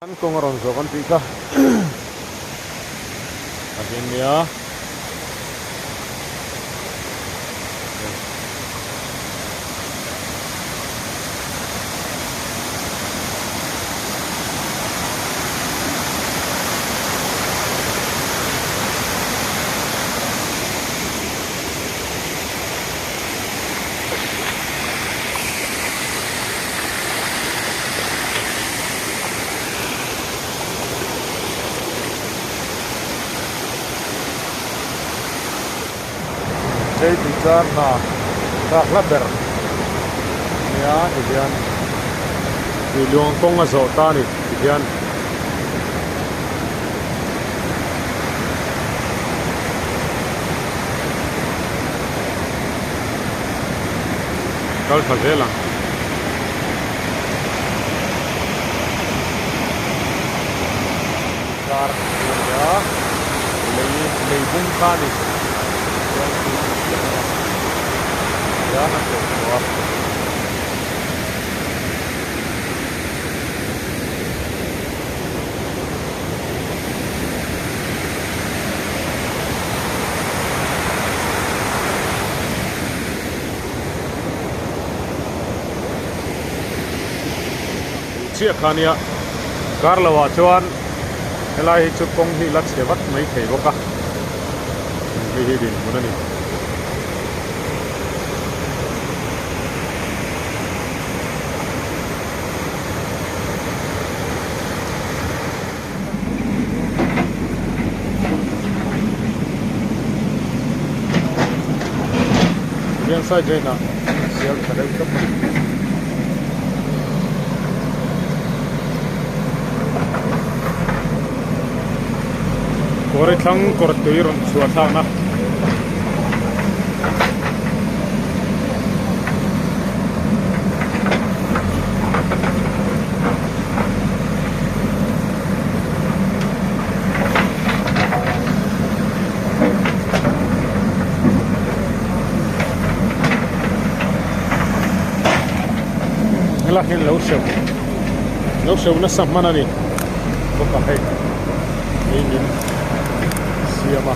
Kung aron so kan pika. Asin dia. Đây bicara nak lebar, ya, idean, di luang kong azota ni, idean. Kal fazela. Kar, ya, lebih kani. Ya, nanti keluar. Cia khania karlawa chuan helai chu kong hi lat chewat mai thei boka hi din munani yang saja na sial kadai kap Kore thang kor tuiron suatha na lahin lo show na samana ni boka hai ini siapa